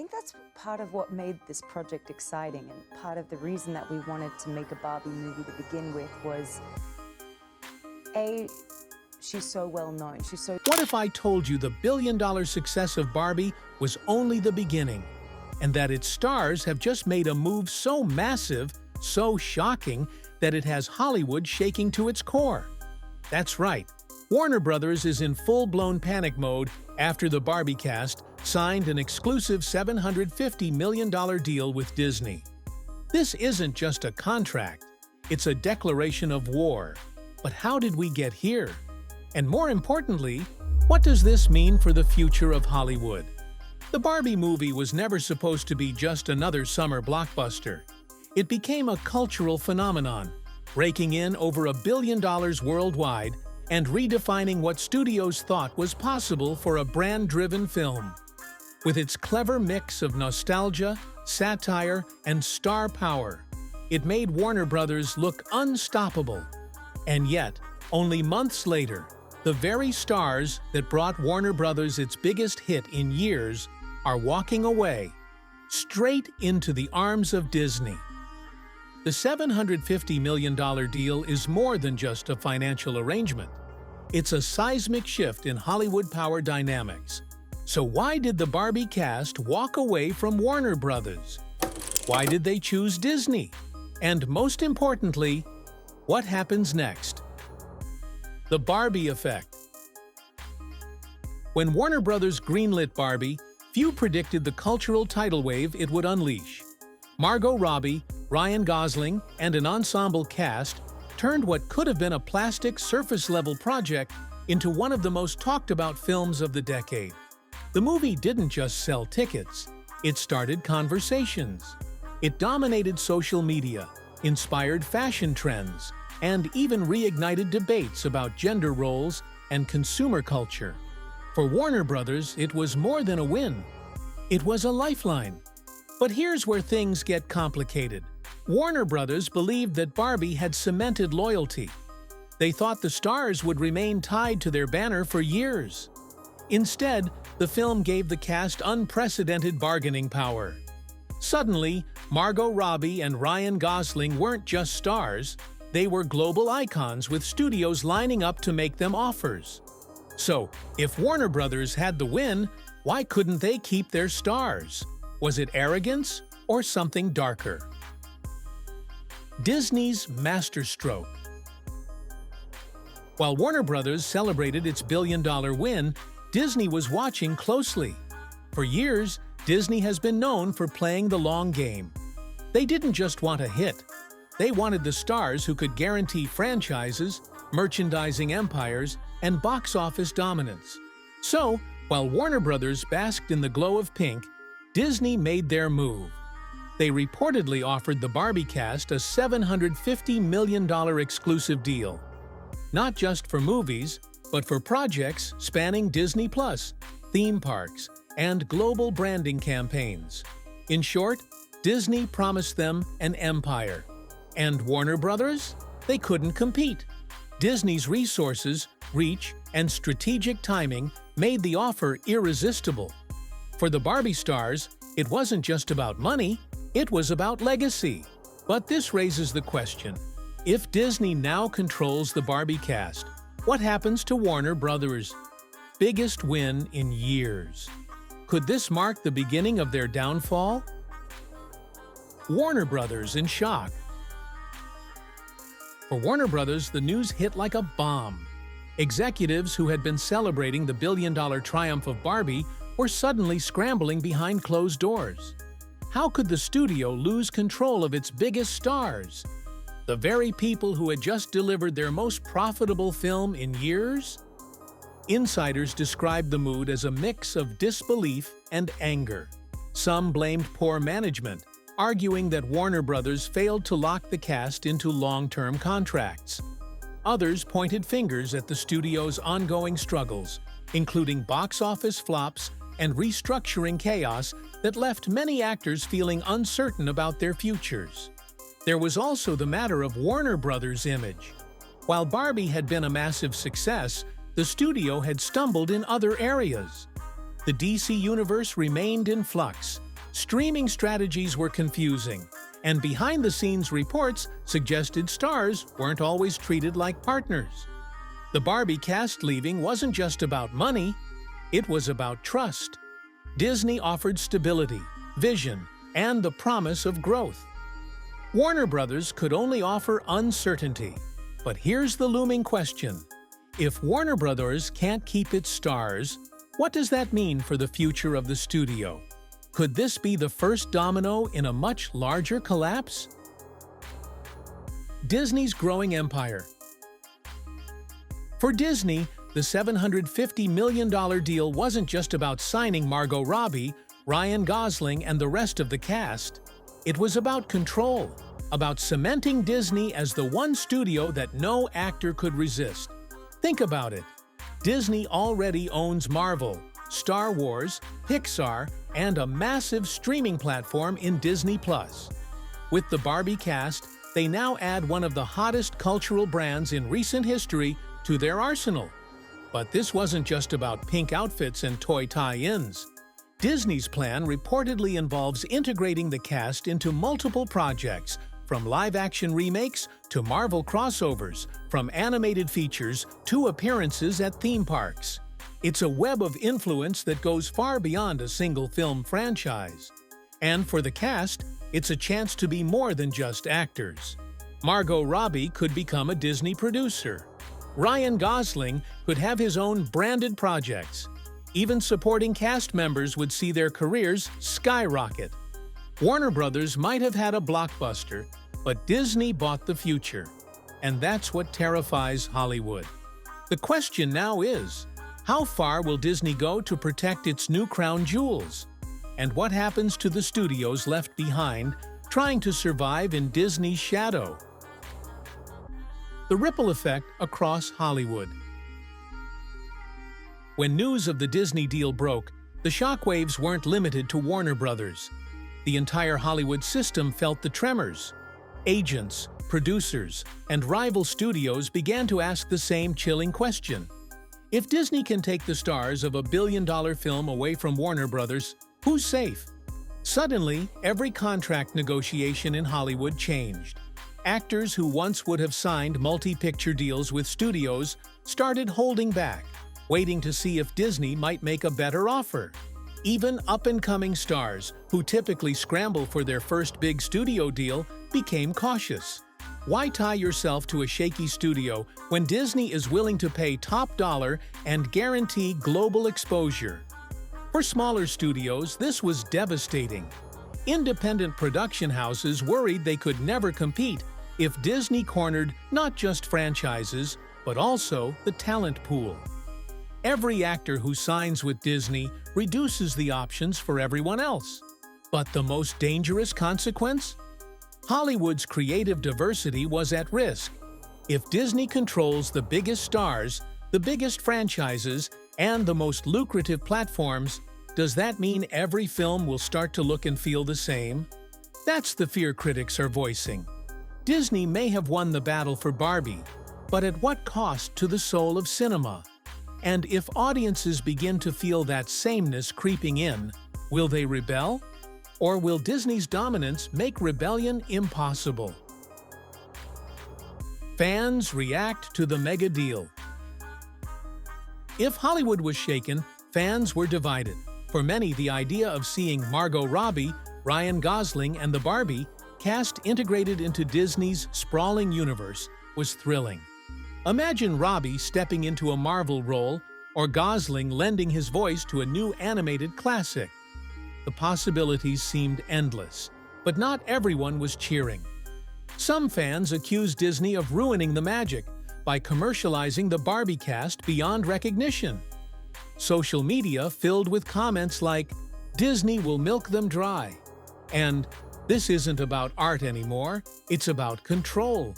think that's part of what made this project exciting, and part of the reason that we wanted to make a Barbie movie to begin with was, A, she's so well known. What if I told you the billion-dollar success of Barbie was only the beginning, and that its stars have just made a move so massive, so shocking, that it has Hollywood shaking to its core? That's right. Warner Brothers is in full-blown panic mode after the Barbie cast signed an exclusive $750 million deal with Disney. This isn't just a contract, it's a declaration of war. But how did we get here? And more importantly, what does this mean for the future of Hollywood? The Barbie movie was never supposed to be just another summer blockbuster. It became a cultural phenomenon, raking in over $1 billion worldwide and redefining what studios thought was possible for a brand-driven film. With its clever mix of nostalgia, satire, and star power, it made Warner Brothers look unstoppable. And yet, only months later, the very stars that brought Warner Brothers its biggest hit in years are walking away, straight into the arms of Disney. The $750 million deal is more than just a financial arrangement. It's a seismic shift in Hollywood power dynamics. So why did the Barbie cast walk away from Warner Brothers? Why did they choose Disney? And most importantly, what happens next? The Barbie effect. When Warner Brothers greenlit Barbie, few predicted the cultural tidal wave it would unleash. Margot Robbie, Ryan Gosling, and an ensemble cast turned what could have been a plastic surface-level project into one of the most talked-about films of the decade. The movie didn't just sell tickets, it started conversations. It dominated social media, inspired fashion trends, and even reignited debates about gender roles and consumer culture. For Warner Brothers, it was more than a win. It was a lifeline. But here's where things get complicated. Warner Brothers believed that Barbie had cemented loyalty. They thought the stars would remain tied to their banner for years. Instead, the film gave the cast unprecedented bargaining power. Suddenly, Margot Robbie and Ryan Gosling weren't just stars, they were global icons with studios lining up to make them offers. So, if Warner Brothers had the win, why couldn't they keep their stars? Was it arrogance or something darker? Disney's masterstroke. While Warner Brothers celebrated its billion-dollar win, Disney was watching closely. For years, Disney has been known for playing the long game. They didn't just want a hit. They wanted the stars who could guarantee franchises, merchandising empires, and box office dominance. So, while Warner Brothers basked in the glow of pink, Disney made their move. They reportedly offered the Barbie cast a $750 million exclusive deal. Not just for movies, but for projects spanning Disney+, theme parks, and global branding campaigns. In short, Disney promised them an empire. And Warner Brothers? They couldn't compete. Disney's resources, reach, and strategic timing made the offer irresistible. For the Barbie stars, it wasn't just about money, it was about legacy. But this raises the question, if Disney now controls the Barbie cast, what happens to Warner Brothers? Biggest win in years. Could this mark the beginning of their downfall? Warner Brothers in shock. For Warner Brothers, the news hit like a bomb. Executives who had been celebrating the billion-dollar triumph of Barbie were suddenly scrambling behind closed doors. How could the studio lose control of its biggest stars? The very people who had just delivered their most profitable film in years? Insiders described the mood as a mix of disbelief and anger. Some blamed poor management, arguing that Warner Brothers failed to lock the cast into long-term contracts. Others pointed fingers at the studio's ongoing struggles, including box office flops and restructuring chaos that left many actors feeling uncertain about their futures. There was also the matter of Warner Brothers' image. While Barbie had been a massive success, the studio had stumbled in other areas. The DC universe remained in flux, streaming strategies were confusing, and behind-the-scenes reports suggested stars weren't always treated like partners. The Barbie cast leaving wasn't just about money, it was about trust. Disney offered stability, vision, and the promise of growth. Warner Brothers could only offer uncertainty. But here's the looming question. If Warner Brothers can't keep its stars, what does that mean for the future of the studio? Could this be the first domino in a much larger collapse? Disney's growing empire. For Disney, the $750 million deal wasn't just about signing Margot Robbie, Ryan Gosling, and the rest of the cast. It was about control, about cementing Disney as the one studio that no actor could resist. Think about it. Disney already owns Marvel, Star Wars, Pixar, and a massive streaming platform in Disney+. With the Barbie cast, they now add one of the hottest cultural brands in recent history to their arsenal. But this wasn't just about pink outfits and toy tie-ins. Disney's plan reportedly involves integrating the cast into multiple projects, from live-action remakes to Marvel crossovers, from animated features to appearances at theme parks. It's a web of influence that goes far beyond a single film franchise. And for the cast, it's a chance to be more than just actors. Margot Robbie could become a Disney producer. Ryan Gosling could have his own branded projects. Even supporting cast members would see their careers skyrocket. Warner Brothers might have had a blockbuster, but Disney bought the future. And that's what terrifies Hollywood. The question now is, how far will Disney go to protect its new crown jewels? And what happens to the studios left behind, trying to survive in Disney's shadow? The ripple effect across Hollywood. When news of the Disney deal broke, the shockwaves weren't limited to Warner Brothers. The entire Hollywood system felt the tremors. Agents, producers, and rival studios began to ask the same chilling question. If Disney can take the stars of a billion-dollar film away from Warner Brothers, who's safe? Suddenly, every contract negotiation in Hollywood changed. Actors who once would have signed multi-picture deals with studios started holding back, waiting to see if Disney might make a better offer. Even up-and-coming stars, who typically scramble for their first big studio deal, became cautious. Why tie yourself to a shaky studio when Disney is willing to pay top dollar and guarantee global exposure? For smaller studios, this was devastating. Independent production houses worried they could never compete if Disney cornered not just franchises, but also the talent pool. Every actor who signs with Disney reduces the options for everyone else. But the most dangerous consequence? Hollywood's creative diversity was at risk. If Disney controls the biggest stars, the biggest franchises, and the most lucrative platforms, does that mean every film will start to look and feel the same? That's the fear critics are voicing. Disney may have won the battle for Barbie, but at what cost to the soul of cinema? And if audiences begin to feel that sameness creeping in, will they rebel? Or will Disney's dominance make rebellion impossible? Fans react to the mega deal. If Hollywood was shaken, fans were divided. For many, the idea of seeing Margot Robbie, Ryan Gosling, and the Barbie cast integrated into Disney's sprawling universe was thrilling. Imagine Robbie stepping into a Marvel role, or Gosling lending his voice to a new animated classic. The possibilities seemed endless, but not everyone was cheering. Some fans accused Disney of ruining the magic by commercializing the Barbie cast beyond recognition. Social media filled with comments like, "Disney will milk them dry," and "This isn't about art anymore, it's about control."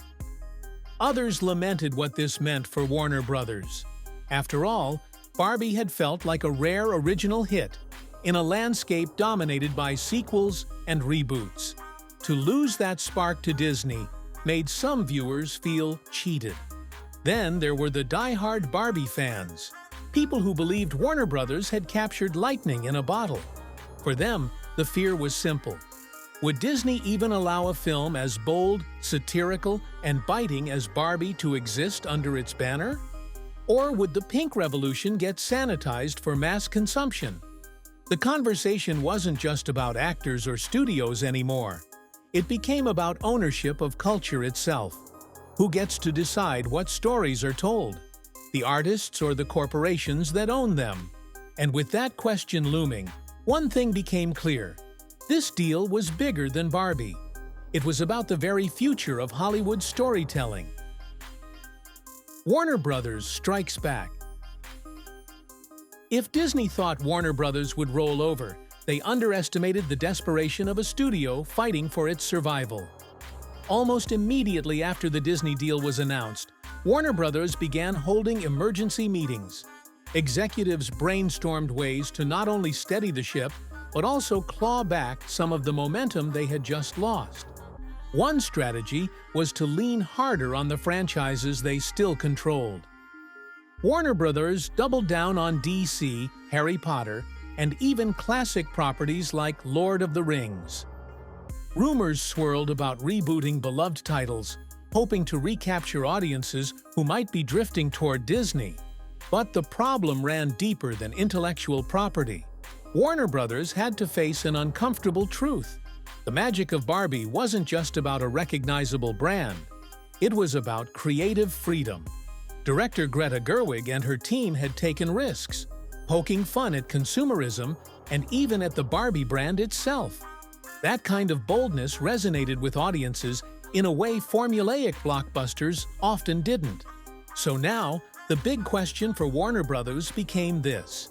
Others lamented what this meant for Warner Brothers. After all, Barbie had felt like a rare original hit in a landscape dominated by sequels and reboots. To lose that spark to Disney made some viewers feel cheated. Then there were the die-hard Barbie fans, people who believed Warner Brothers had captured lightning in a bottle. For them, the fear was simple. Would Disney even allow a film as bold, satirical, and biting as Barbie to exist under its banner? Or would the pink revolution get sanitized for mass consumption? The conversation wasn't just about actors or studios anymore. It became about ownership of culture itself. Who gets to decide what stories are told? The artists or the corporations that own them? And with that question looming, one thing became clear. This deal was bigger than Barbie. It was about the very future of Hollywood storytelling. Warner Brothers strikes back. If Disney thought Warner Brothers would roll over, they underestimated the desperation of a studio fighting for its survival. Almost immediately after the Disney deal was announced, Warner Brothers began holding emergency meetings. Executives brainstormed ways to not only steady the ship, but also claw back some of the momentum they had just lost. One strategy was to lean harder on the franchises they still controlled. Warner Brothers doubled down on DC, Harry Potter, and even classic properties like Lord of the Rings. Rumors swirled about rebooting beloved titles, hoping to recapture audiences who might be drifting toward Disney. But the problem ran deeper than intellectual property. Warner Brothers had to face an uncomfortable truth. The magic of Barbie wasn't just about a recognizable brand. It was about creative freedom. Director Greta Gerwig and her team had taken risks, poking fun at consumerism and even at the Barbie brand itself. That kind of boldness resonated with audiences in a way formulaic blockbusters often didn't. So now, the big question for Warner Brothers became this.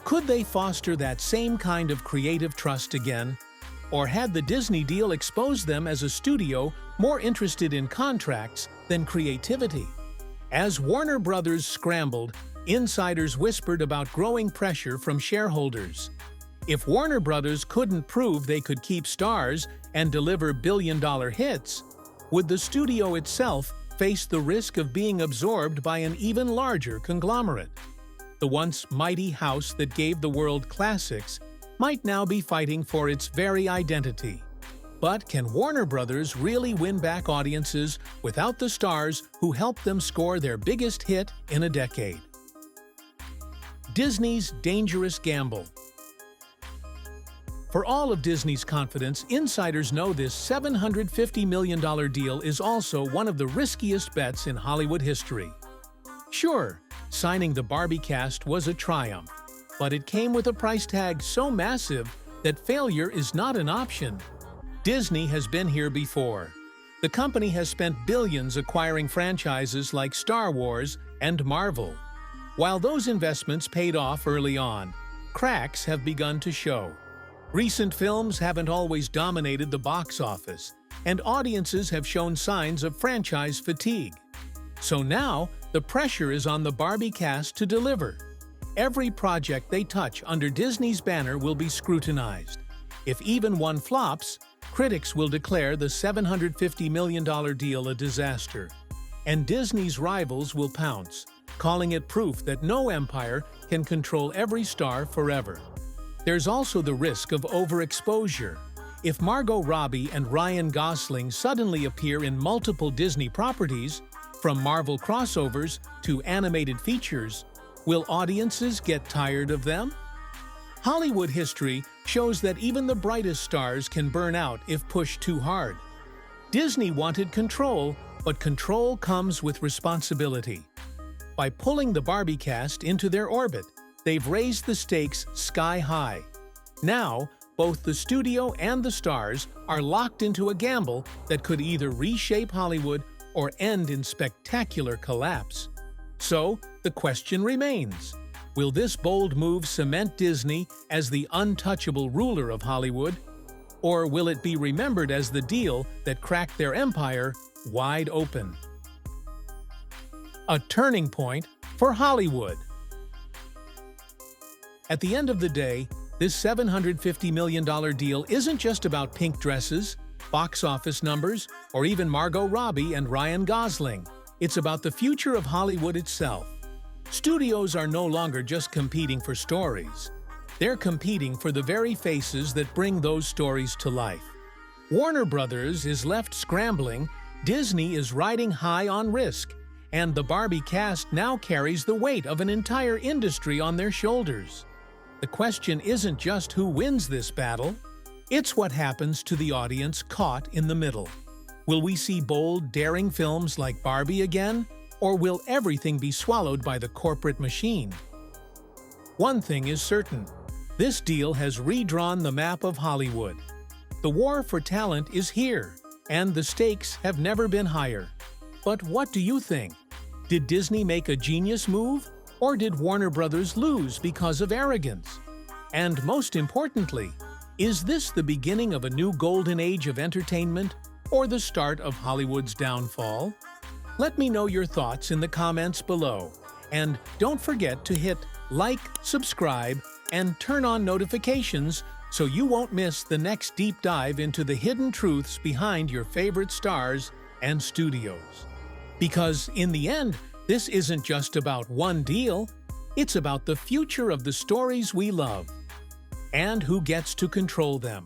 Could they foster that same kind of creative trust again? Or had the Disney deal exposed them as a studio more interested in contracts than creativity? As Warner Brothers scrambled, insiders whispered about growing pressure from shareholders. If Warner Brothers couldn't prove they could keep stars and deliver billion-dollar hits, would the studio itself face the risk of being absorbed by an even larger conglomerate? The once mighty house that gave the world classics might now be fighting for its very identity. But can Warner Brothers really win back audiences without the stars who helped them score their biggest hit in a decade? Disney's dangerous gamble. For all of Disney's confidence, insiders know this $750 million deal is also one of the riskiest bets in Hollywood history. Sure, signing the Barbie cast was a triumph, but it came with a price tag so massive that failure is not an option. Disney has been here before. The company has spent billions acquiring franchises like Star Wars and Marvel. While those investments paid off early on, cracks have begun to show. Recent films haven't always dominated the box office, and audiences have shown signs of franchise fatigue. So now, the pressure is on the Barbie cast to deliver. Every project they touch under Disney's banner will be scrutinized. If even one flops, critics will declare the $750 million deal a disaster. And Disney's rivals will pounce, calling it proof that no empire can control every star forever. There's also the risk of overexposure. If Margot Robbie and Ryan Gosling suddenly appear in multiple Disney properties, from Marvel crossovers to animated features, will audiences get tired of them? Hollywood history shows that even the brightest stars can burn out if pushed too hard. Disney wanted control, but control comes with responsibility. By pulling the Barbie cast into their orbit, they've raised the stakes sky high. Now, both the studio and the stars are locked into a gamble that could either reshape Hollywood or end in spectacular collapse. So, the question remains, will this bold move cement Disney as the untouchable ruler of Hollywood? Or will it be remembered as the deal that cracked their empire wide open? A turning point for Hollywood. At the end of the day, this $750 million deal isn't just about pink dresses, box office numbers, or even Margot Robbie and Ryan Gosling. It's about the future of Hollywood itself. Studios are no longer just competing for stories. They're competing for the very faces that bring those stories to life. Warner Brothers is left scrambling, Disney is riding high on risk, and the Barbie cast now carries the weight of an entire industry on their shoulders. The question isn't just who wins this battle, it's what happens to the audience caught in the middle. Will we see bold, daring films like Barbie again, or will everything be swallowed by the corporate machine? One thing is certain, this deal has redrawn the map of Hollywood. The war for talent is here, and the stakes have never been higher. But what do you think? Did Disney make a genius move, or did Warner Brothers lose because of arrogance? And most importantly, is this the beginning of a new golden age of entertainment, or the start of Hollywood's downfall? Let me know your thoughts in the comments below. And don't forget to hit like, subscribe, and turn on notifications so you won't miss the next deep dive into the hidden truths behind your favorite stars and studios. Because in the end, this isn't just about one deal, it's about the future of the stories we love and who gets to control them.